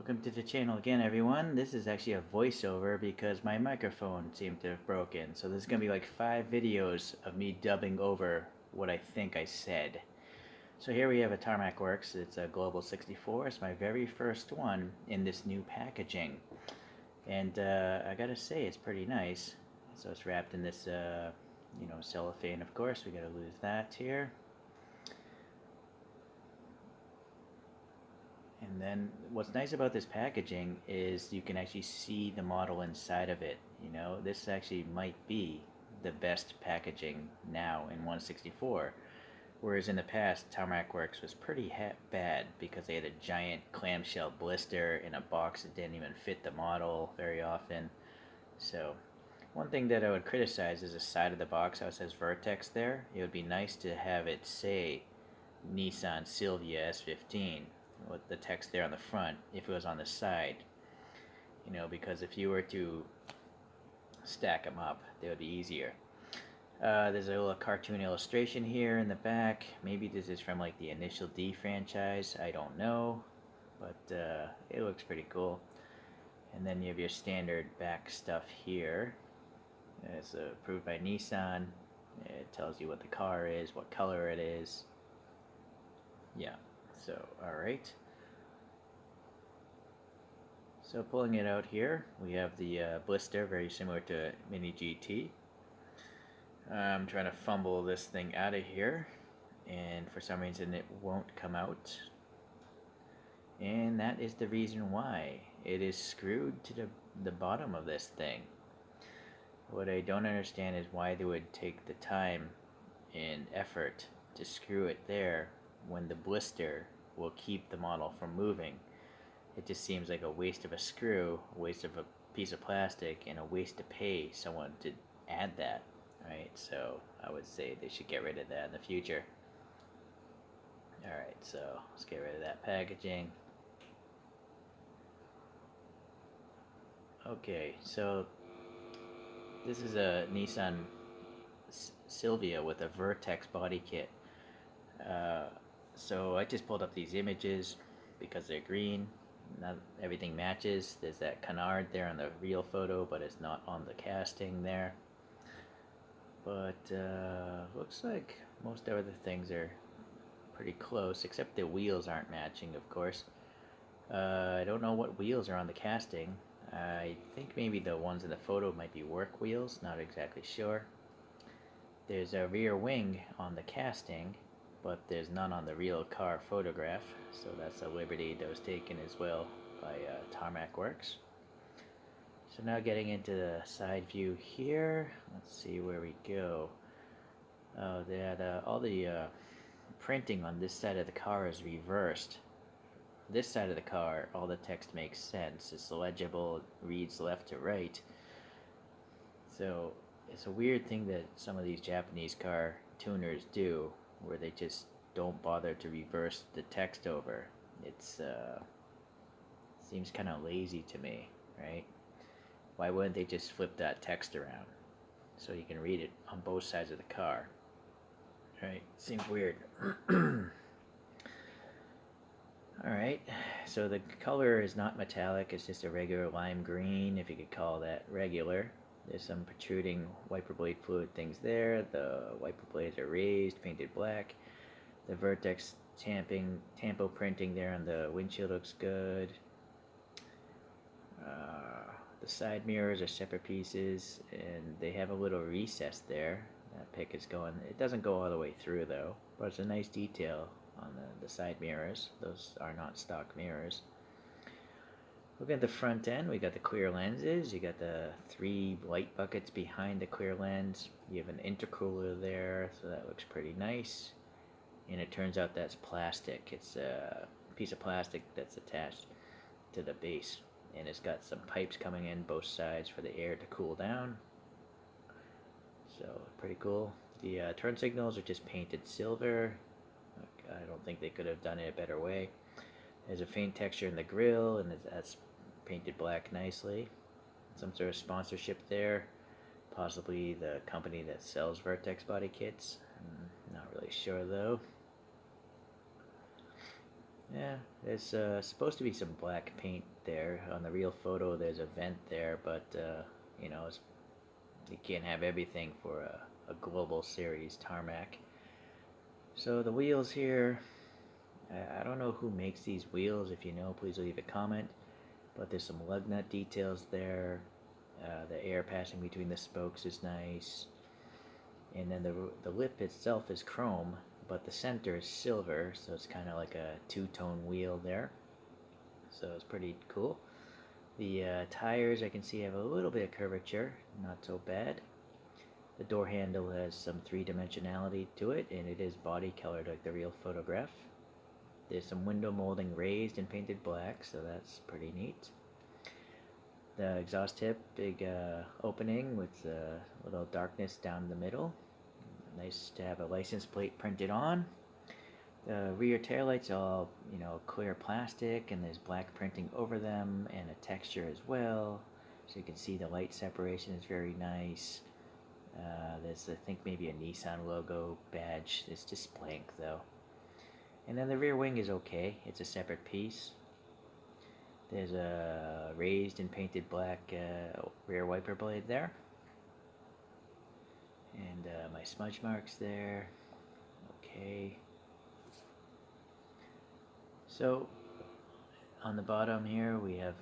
Welcome to the channel again, everyone. This is actually a voiceover because my microphone seemed to have broken. So there's going to be like 5 videos of me dubbing over what I think I said. So here we have a Tarmac Works. It's a Global64. It's my very first one in this new packaging. And I gotta say, it's pretty nice. So it's wrapped in this, cellophane, of course. We gotta lose that here. And then what's nice about this packaging is you can actually see the model inside of it. This actually might be the best packaging now in 164. Whereas in the past, Tarmac Works was pretty bad because they had a giant clamshell blister in a box that didn't even fit the model very often. So one thing that I would criticize is the side of the box, how it says Vertex there. It would be nice to have it say Nissan Silvia S14 with the text there on the front if it was on the side, because if you were to stack them up, they would be easier. There's a little cartoon illustration here in the back. Maybe this is from like the Initial D franchise, I don't know, but it looks pretty cool. And then you have your standard back stuff here. It's approved by Nissan. It tells you what the car is, what color it is. Yeah, so alright. So pulling it out here, we have the blister, very similar to Mini GT. I'm trying to fumble this thing out of here, and for some reason it won't come out. And that is the reason why. It is screwed to the bottom of this thing. What I don't understand is why they would take the time and effort to screw it there when the blister will keep the model from moving. It just seems like a waste of a screw, a waste of a piece of plastic, and a waste to pay someone to add that, right? So I would say they should get rid of that in the future. Alright, so let's get rid of that packaging. Okay, so this is a Nissan Silvia with a Vertex body kit. So I just pulled up these images because they're green. Not everything matches. There's that canard there on the real photo, but it's not on the casting there. But looks like most other things are pretty close, except the wheels aren't matching, of course. I don't know what wheels are on the casting. I think maybe the ones in the photo might be work wheels, not exactly sure. There's a rear wing on the casting, but there's none on the real car photograph, so that's a liberty that was taken as well by Tarmac Works. So now getting into the side view here, let's see where we go. Oh, they had all the printing on this side of the car is reversed. This side of the car, all the text makes sense. It's legible, it reads left to right. So it's a weird thing that some of these Japanese car tuners do, where they just don't bother to reverse the text over. It's seems kind of lazy to me, right? Why wouldn't they just flip that text around so you can read it on both sides of the car? Right? Seems weird. Alright, so the color is not metallic, it's just a regular lime green, if you could call that regular. There's some protruding wiper blade fluid things there. The wiper blades are raised, painted black. The Vertex tampo printing there on the windshield looks good. The side mirrors are separate pieces, and they have a little recess there. That pick is going, it doesn't go all the way through though, but it's a nice detail on the side mirrors. Those are not stock mirrors. Looking at the front end, we got the clear lenses. You got the 3 light buckets behind the clear lens. You have an intercooler there, so that looks pretty nice. And it turns out that's plastic. It's a piece of plastic that's attached to the base. And it's got some pipes coming in both sides for the air to cool down. So pretty cool. The turn signals are just painted silver. I don't think they could have done it a better way. There's a faint texture in the grille, and that's painted black nicely. Some sort of sponsorship there. Possibly the company that sells Vertex body kits. Not really sure though. Yeah, there's supposed to be some black paint there. On the real photo, there's a vent there, but you know, you can't have everything for a global series tarmac. So the wheels here, I don't know who makes these wheels. If you know, please leave a comment. But there's some lug nut details there. The air passing between the spokes is nice. And then the lip itself is chrome, but the center is silver, so it's kind of like a two-tone wheel there. So it's pretty cool. The tires I can see have a little bit of curvature, not so bad. The door handle has some three-dimensionality to it, and it is body colored like the real photograph. There's some window molding raised and painted black, so that's pretty neat. The exhaust tip, big opening with a little darkness down the middle. Nice to have a license plate printed on. The rear taillights are all, you know, clear plastic, and there's black printing over them and a texture as well. So you can see the light separation is very nice. There's, I think, maybe a Nissan logo badge. It's just blank though. And then the rear wing is okay. It's a separate piece. There's a raised and painted black rear wiper blade there. And my smudge marks there. Okay. So on the bottom here we have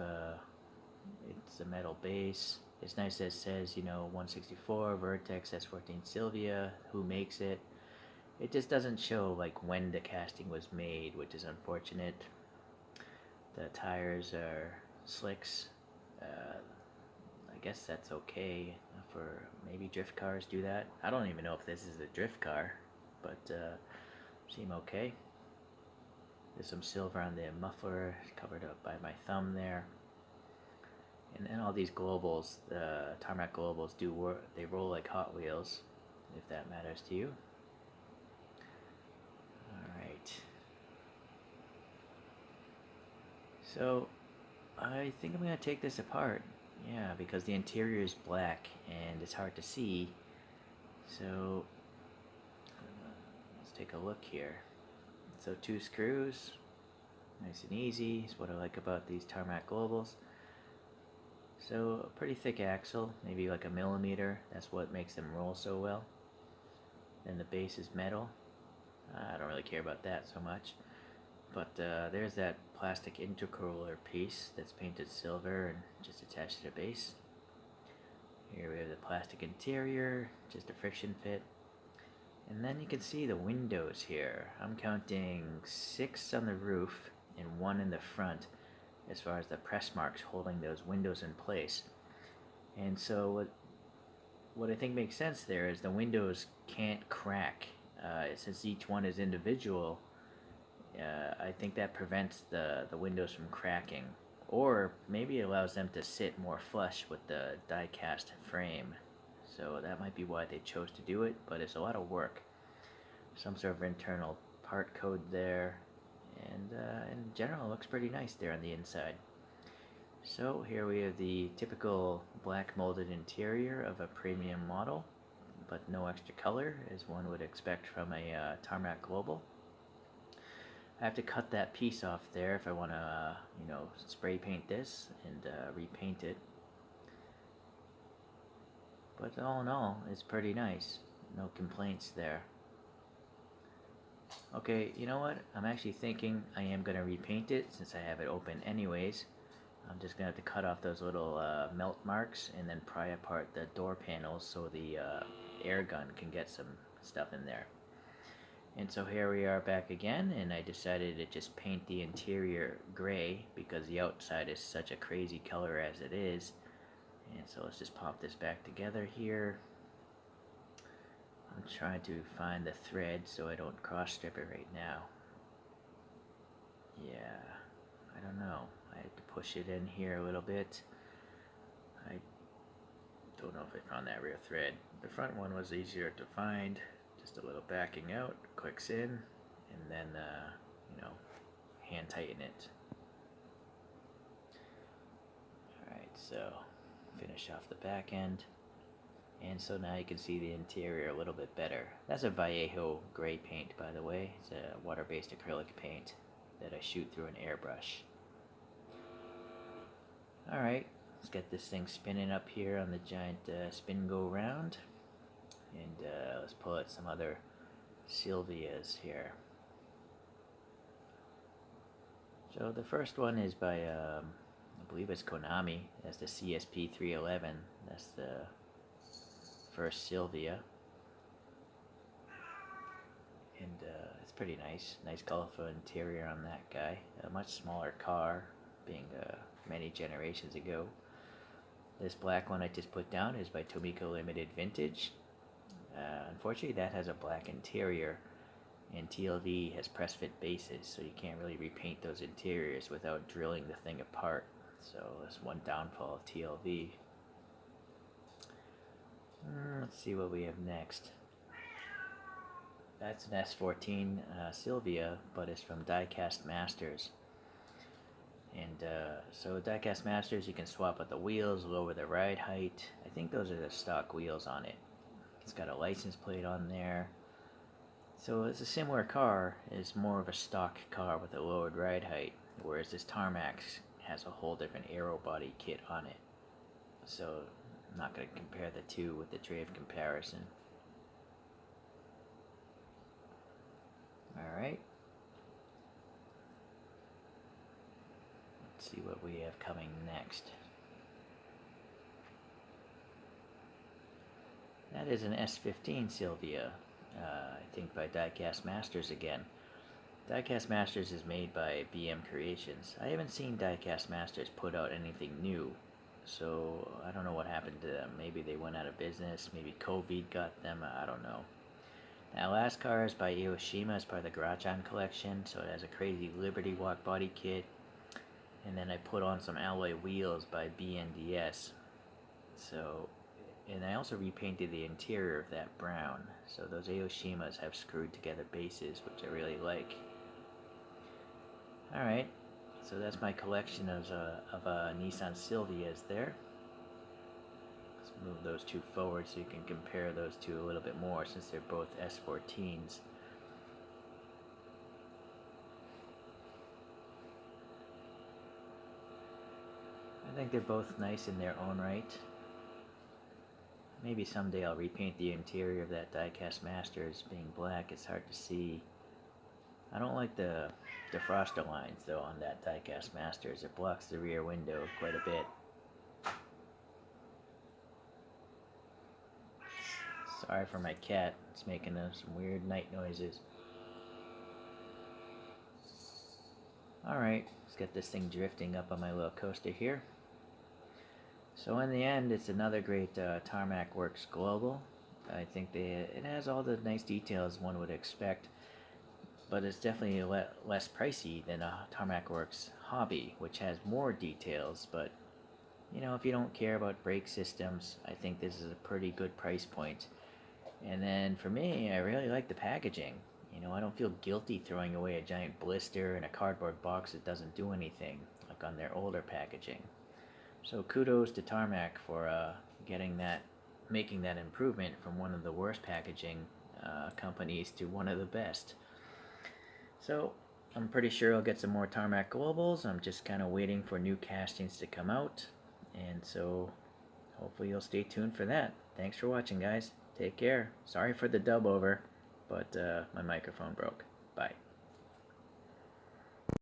it's a metal base. It's nice that it says, you know, 164 Vertex S14 Silvia, who makes it. It just doesn't show like when the casting was made, which is unfortunate. The tires are slicks. I guess that's okay for maybe drift cars do that. I don't even know if this is a drift car, but seem okay. There's some silver on the muffler covered up by my thumb there. And then all these globals, the Tarmac globals do work. They roll like Hot Wheels, if that matters to you. Alright. So I think I'm going to take this apart. Yeah, because the interior is black and it's hard to see. So let's take a look here. So 2 screws, nice and easy, is what I like about these Tarmac globals. So a pretty thick axle, maybe like a millimeter. That's what makes them roll so well. Then the base is metal. I don't really care about that so much. But there's that plastic intercooler piece that's painted silver and just attached to the base. Here we have the plastic interior, just a friction fit. And then you can see the windows here. I'm counting 6 on the roof and 1 in the front as far as the press marks holding those windows in place. And so what I think makes sense there is the windows can't crack. Since each one is individual, I think that prevents the windows from cracking, or maybe it allows them to sit more flush with the die-cast frame. So that might be why they chose to do it, but it's a lot of work. Some sort of internal part code there, and in general it looks pretty nice there on the inside. So here we have the typical black molded interior of a premium model, but no extra color as one would expect from a Tarmac Global. I have to cut that piece off there if I want to, you know, spray paint this and repaint it. But all in all, it's pretty nice. No complaints there. Okay, you know what? I'm actually thinking I am going to repaint it since I have it open anyways. I'm just going to have to cut off those little melt marks and then pry apart the door panels so the air gun can get some stuff in there. And so here we are back again, and I decided to just paint the interior gray because the outside is such a crazy color as it is. And so let's just pop this back together here. I'm trying to find the thread so I don't cross strip it right now. Yeah, I don't know. I had to push it in here a little bit. I don't know if I found that rear thread. The front one was easier to find. Just a little backing out, clicks in, and then, you know, hand tighten it. Alright, so finish off the back end. And so now you can see the interior a little bit better. That's a Vallejo gray paint, by the way. It's a water-based acrylic paint. that I shoot through an airbrush. Alright, let's get this thing spinning up here on the giant spin go round, and let's pull out some other Silvias here. So the first one is by, I believe it's Konami. That's the CSP311. That's the first Silvia. And it's pretty nice. Nice colorful interior on that guy. A much smaller car, being many generations ago. This black one I just put down is by Tomiko Limited Vintage. Unfortunately, that has a black interior, and TLV has press fit bases, so you can't really repaint those interiors without drilling the thing apart. So that's one downfall of TLV. Let's see what we have next. That's an S14 Silvia, but it's from Diecast Masters. And so Diecast Masters, you can swap out the wheels, lower the ride height. I think those are the stock wheels on it. It's got a license plate on there. So it's a similar car. It's more of a stock car with a lowered ride height, whereas this Tarmac has a whole different aero body kit on it. So I'm not going to compare the two with the tray of comparison. Alright. Let's see what we have coming next. That is an S14 Silvia, I think by Diecast Masters again. Diecast Masters is made by BM Creations. I haven't seen Diecast Masters put out anything new, so I don't know what happened to them. Maybe they went out of business, maybe COVID got them, I don't know. Now, last car is by Aoshima as part of the Garage-On collection, so it has a crazy Liberty Walk body kit. And then I put on some alloy wheels by BNDS. So, and I also repainted the interior of that brown. So those Aoshimas have screwed together bases, which I really like. Alright, so that's my collection of Nissan Silvias there. Let's move those two forward so you can compare those two a little bit more, since they're both S14s. I think they're both nice in their own right. Maybe someday I'll repaint the interior of that Diecast Masters being black. It's hard to see. I don't like the defroster lines though on that Diecast Masters. It blocks the rear window quite a bit. Sorry for my cat. It's making some weird night noises. Alright, let's get this thing drifting up on my little coaster here. So in the end, it's another great Tarmac Works Global. I think it has all the nice details one would expect, but it's definitely less pricey than a Tarmac Works Hobby, which has more details. But you know, if you don't care about brake systems, I think this is a pretty good price point. And then for me, I really like the packaging. You know, I don't feel guilty throwing away a giant blister in a cardboard box that doesn't do anything, like on their older packaging. So kudos to Tarmac for making that improvement from one of the worst packaging companies to one of the best. So I'm pretty sure I'll get some more Tarmac Globals. I'm just kind of waiting for new castings to come out, and so hopefully you'll stay tuned for that. Thanks for watching, guys. Take care. Sorry for the dub over, but my microphone broke.